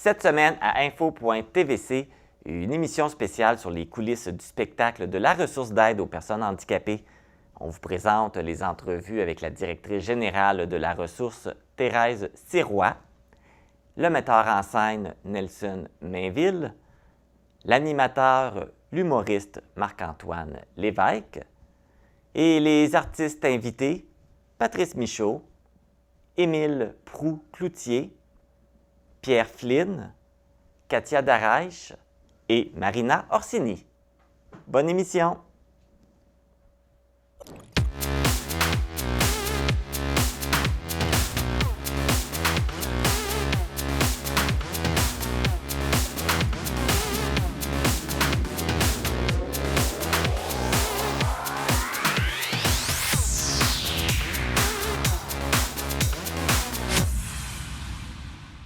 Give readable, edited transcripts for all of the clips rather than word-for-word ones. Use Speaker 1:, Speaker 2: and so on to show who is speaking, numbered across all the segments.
Speaker 1: Cette semaine, à info.tvc, une émission spéciale sur les coulisses du spectacle de la ressource d'aide aux personnes handicapées. On vous présente les entrevues avec la directrice générale de la ressource, Thérèse Sirois, le metteur en scène, Nelson Mainville, l'animateur, l'humoriste Marc-Antoine Lévesque et les artistes invités, Patrice Michaud, Émile Proulx-Cloutier, Pierre Flynn, Katia Darèche et Marina Orsini. Bonne émission!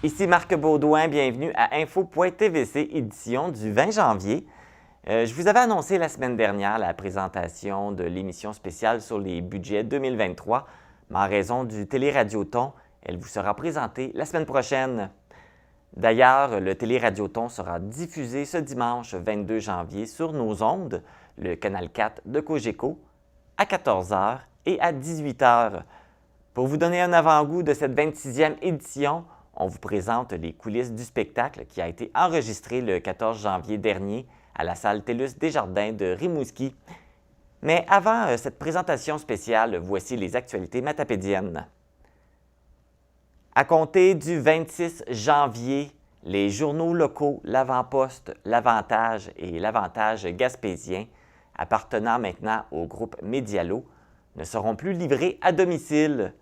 Speaker 1: Ici Marc Baudouin, bienvenue à info.tvc, édition du 20 janvier. Je vous avais annoncé la semaine dernière la présentation de l'émission spéciale sur les budgets 2023, mais en raison du Téléradioton, elle vous sera présentée la semaine prochaine. D'ailleurs, le Téléradioton sera diffusé ce dimanche 22 janvier sur nos ondes, le canal 4 de Cogeco, à 14h et à 18h. Pour vous donner un avant-goût de cette 26e édition, on vous présente les coulisses du spectacle qui a été enregistré le 14 janvier dernier à la salle TELUS Desjardins de Rimouski. Mais avant cette présentation spéciale, voici les actualités matapédiennes. À compter du 26 janvier, les journaux locaux L'Avant-Poste, L'Avantage et L'Avantage gaspésien, appartenant maintenant au groupe Médialo, ne seront plus livrés à domicile.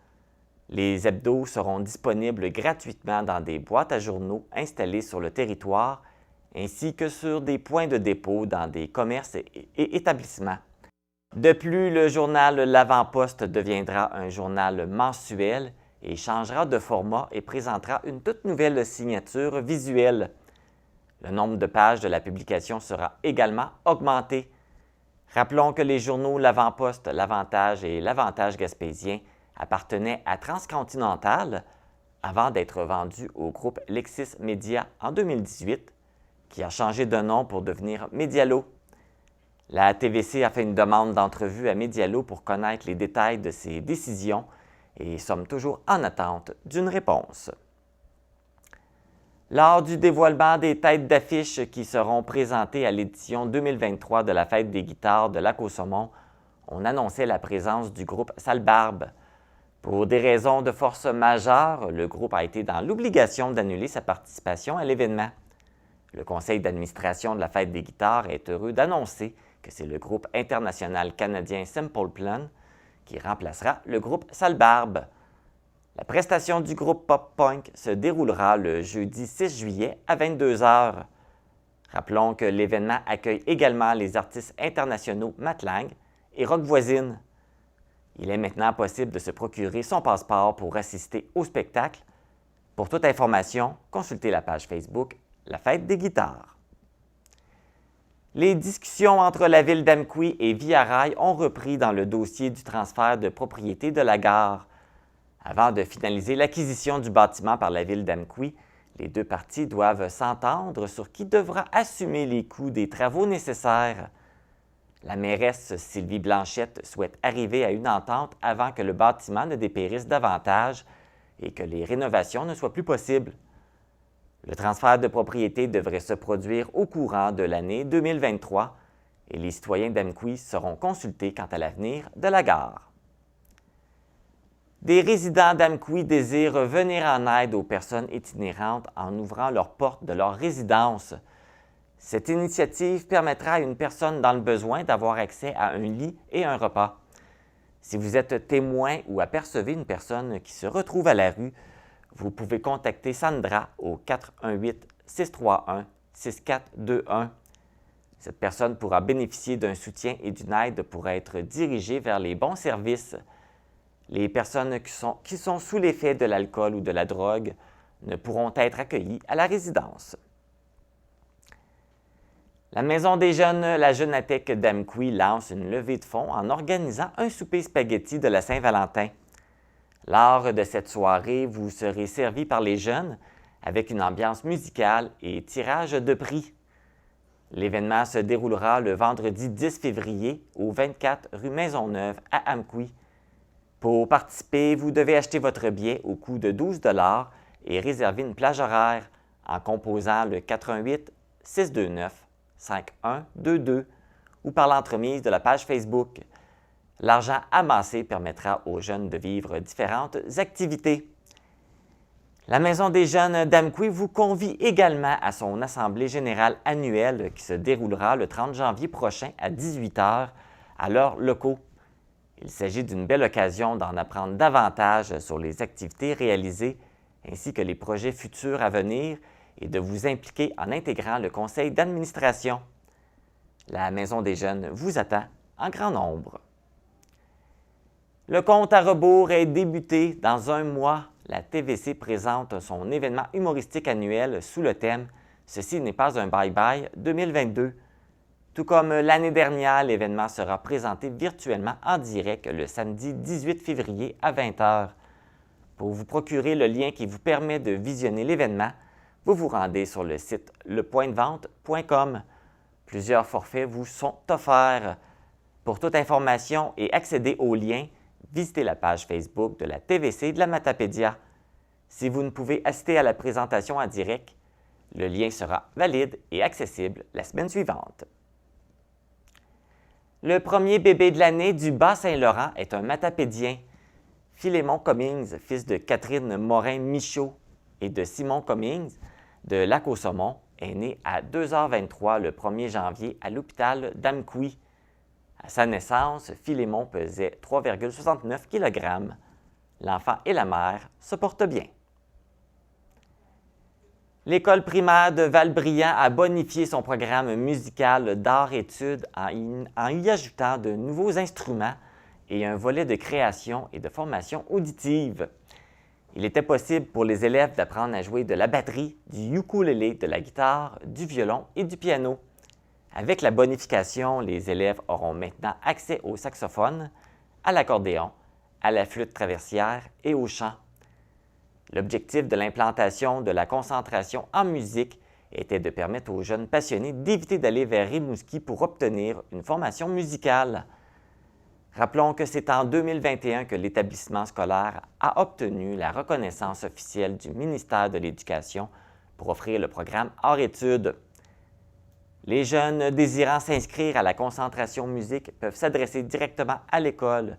Speaker 1: Les hebdos seront disponibles gratuitement dans des boîtes à journaux installées sur le territoire, ainsi que sur des points de dépôt dans des commerces et établissements. De plus, le journal L'Avant-Poste deviendra un journal mensuel et changera de format et présentera une toute nouvelle signature visuelle. Le nombre de pages de la publication sera également augmenté. Rappelons que les journaux L'Avant-Poste, L'Avantage et L'Avantage gaspésien appartenait à Transcontinental avant d'être vendu au groupe Lexis Média en 2018, qui a changé de nom pour devenir Médialo. La TVC a fait une demande d'entrevue à Médialo pour connaître les détails de ses décisions et sommes toujours en attente d'une réponse. Lors du dévoilement des têtes d'affiche qui seront présentées à l'édition 2023 de la Fête des guitares de Lac-au-Saumon, on annonçait la présence du groupe Salbarbe. Pour des raisons de force majeure, le groupe a été dans l'obligation d'annuler sa participation à l'événement. Le conseil d'administration de la Fête des guitares est heureux d'annoncer que c'est le groupe international canadien Simple Plan qui remplacera le groupe Salbarbe. La prestation du groupe pop-punk se déroulera le jeudi 6 juillet à 22h. Rappelons que l'événement accueille également les artistes internationaux Matt Lang et Rock Voisine. Il est maintenant possible de se procurer son passeport pour assister au spectacle. Pour toute information, consultez la page Facebook La Fête des guitares. Les discussions entre la Ville d'Amqui et Via Rail ont repris dans le dossier du transfert de propriété de la gare. Avant de finaliser l'acquisition du bâtiment par la Ville d'Amqui, les deux parties doivent s'entendre sur qui devra assumer les coûts des travaux nécessaires. La mairesse Sylvie Blanchette souhaite arriver à une entente avant que le bâtiment ne dépérisse davantage et que les rénovations ne soient plus possibles. Le transfert de propriété devrait se produire au courant de l'année 2023 et les citoyens d'Amqui seront consultés quant à l'avenir de la gare. Des résidents d'Amqui désirent venir en aide aux personnes itinérantes en ouvrant leurs portes de leur résidence. Cette initiative permettra à une personne dans le besoin d'avoir accès à un lit et un repas. Si vous êtes témoin ou apercevez une personne qui se retrouve à la rue, vous pouvez contacter Sandra au 418-631-6421. Cette personne pourra bénéficier d'un soutien et d'une aide pour être dirigée vers les bons services. Les personnes qui sont sous l'effet de l'alcool ou de la drogue ne pourront être accueillies à la résidence. La Maison des jeunes, la Jeunatech d'Amqui lance une levée de fonds en organisant un souper spaghetti de la Saint-Valentin. Lors de cette soirée, vous serez servi par les jeunes avec une ambiance musicale et tirage de prix. L'événement se déroulera le vendredi 10 février au 24 rue Maisonneuve à Amqui. Pour participer, vous devez acheter votre billet au coût de 12 $ et réserver une plage horaire en composant le 88 629 5122 ou par l'entremise de la page Facebook. L'argent amassé permettra aux jeunes de vivre différentes activités. La Maison des jeunes d'Amqui vous convie également à son Assemblée générale annuelle qui se déroulera le 30 janvier prochain à 18 h à leurs locaux. Il s'agit d'une belle occasion d'en apprendre davantage sur les activités réalisées ainsi que les projets futurs à venir et de vous impliquer en intégrant le conseil d'administration. La Maison des jeunes vous attend en grand nombre. Le compte à rebours est débuté dans un mois. La TVC présente son événement humoristique annuel sous le thème « Ceci n'est pas un bye-bye 2022 ». Tout comme l'année dernière, l'événement sera présenté virtuellement en direct le samedi 18 février à 20 h. Pour vous procurer le lien qui vous permet de visionner l'événement, vous vous rendez sur le site lepointdevente.com. Plusieurs forfaits vous sont offerts. Pour toute information et accéder au lien, visitez la page Facebook de la TVC de la Matapédia. Si vous ne pouvez assister à la présentation en direct, le lien sera valide et accessible la semaine suivante. Le premier bébé de l'année du Bas-Saint-Laurent est un Matapédien. Philémon Cummings, fils de Catherine Morin-Michaud et de Simon Cummings de Lac-au-Saumon, est né à 2h23 le 1er janvier à l'hôpital d'Amqui. À sa naissance, Philémon pesait 3,69 kg. L'enfant et la mère se portent bien. L'école primaire de Valbriand a bonifié son programme musical d'art-études en y ajoutant de nouveaux instruments et un volet de création et de formation auditive. Il était possible pour les élèves d'apprendre à jouer de la batterie, du ukulélé, de la guitare, du violon et du piano. Avec la bonification, les élèves auront maintenant accès au saxophone, à l'accordéon, à la flûte traversière et au chant. L'objectif de l'implantation de la concentration en musique était de permettre aux jeunes passionnés d'éviter d'aller vers Rimouski pour obtenir une formation musicale. Rappelons que c'est en 2021 que l'établissement scolaire a obtenu la reconnaissance officielle du ministère de l'Éducation pour offrir le programme Arts-études. Les jeunes désirant s'inscrire à la concentration musique peuvent s'adresser directement à l'école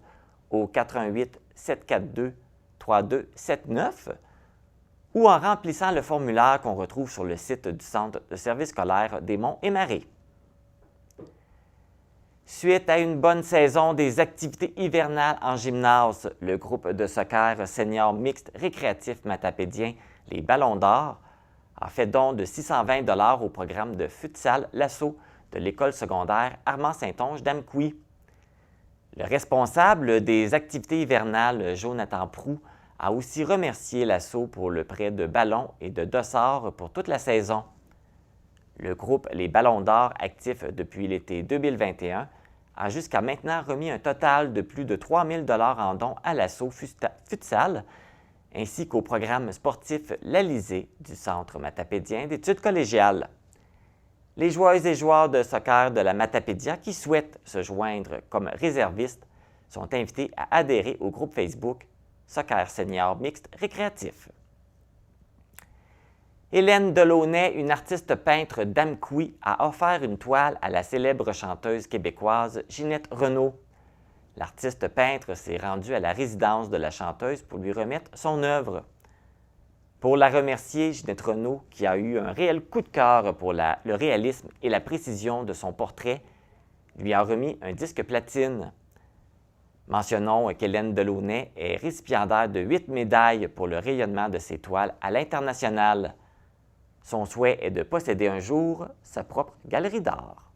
Speaker 1: au 88 742 3279 ou en remplissant le formulaire qu'on retrouve sur le site du Centre de services scolaires des Monts et Marais. Suite à une bonne saison des activités hivernales en gymnase, le groupe de soccer senior mixte récréatif matapédien, les Ballons d'Or, a fait don de 620 $ au programme de futsal L'Assaut de l'école secondaire Armand-Saint-Onge d'Amqui. Le responsable des activités hivernales, Jonathan Proux, a aussi remercié l'Assaut pour le prêt de ballons et de dossards pour toute la saison. Le groupe Les Ballons d'Or, actif depuis l'été 2021, a jusqu'à maintenant remis un total de plus de 3 000 $ en dons à l'Assaut futsal, ainsi qu'au programme sportif L'Alizé du Centre matapédien d'études collégiales. Les joueuses et joueurs de soccer de la Matapédia qui souhaitent se joindre comme réservistes sont invités à adhérer au groupe Facebook Soccer senior mixte récréatif. Hélène Delaunay, une artiste peintre d'Amqui, a offert une toile à la célèbre chanteuse québécoise Ginette Renault. L'artiste peintre s'est rendu à la résidence de la chanteuse pour lui remettre son œuvre. Pour la remercier, Ginette Renault, qui a eu un réel coup de cœur pour le réalisme et la précision de son portrait, lui a remis un disque platine. Mentionnons qu'Hélène Delaunay est récipiendaire de 8 médailles pour le rayonnement de ses toiles à l'international. Son souhait est de posséder un jour sa propre galerie d'art.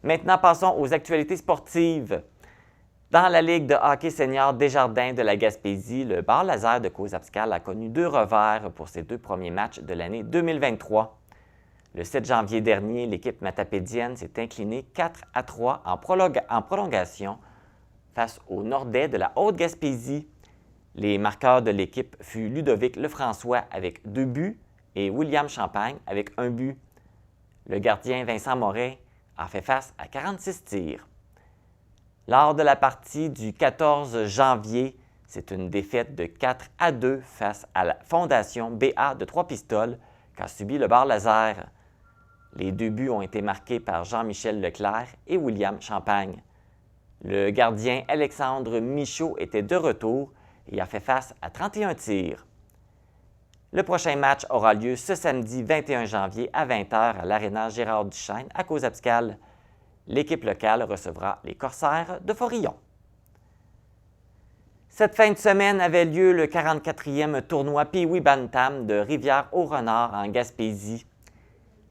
Speaker 1: Maintenant, passons aux actualités sportives. Dans la Ligue de hockey senior Desjardins de la Gaspésie, le bar laser de Coz-Abscal a connu 2 revers pour ses 2 premiers matchs de l'année 2023. Le 7 janvier dernier, l'équipe matapédienne s'est inclinée 4-3 en prolongation face aux Nordais de la Haute-Gaspésie. Les marqueurs de l'équipe furent Ludovic Lefrançois avec 2 buts et William Champagne avec 1 but. Le gardien Vincent Morin a fait face à 46 tirs. Lors de la partie du 14 janvier, c'est une défaite de 4-2 face à la Fondation BA de Trois-Pistoles qu'a subi le bar laser. Les 2 buts ont été marqués par Jean-Michel Leclerc et William Champagne. Le gardien Alexandre Michaud était de retour et a fait face à 31 tirs. Le prochain match aura lieu ce samedi 21 janvier à 20h à l'Aréna Gérard-Duchesne à Cozapscal. L'équipe locale recevra les Corsaires de Forillon. Cette fin de semaine avait lieu le 44e tournoi Pee-Wee Bantam de Rivière-au-Renard en Gaspésie.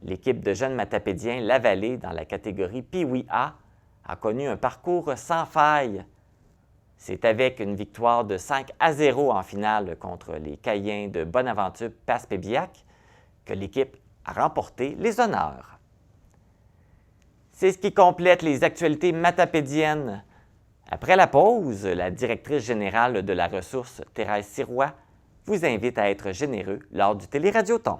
Speaker 1: L'équipe de jeunes matapédiens Lavallée dans la catégorie Pee-Wee A a connu un parcours sans faille. C'est avec une victoire de 5-0 en finale contre les Caïens de Bonaventure-Passepébiac que l'équipe a remporté les honneurs. C'est ce qui complète les actualités matapédiennes. Après la pause, la directrice générale de la ressource, Thérèse Sirois, vous invite à être généreux lors du Téléradioton.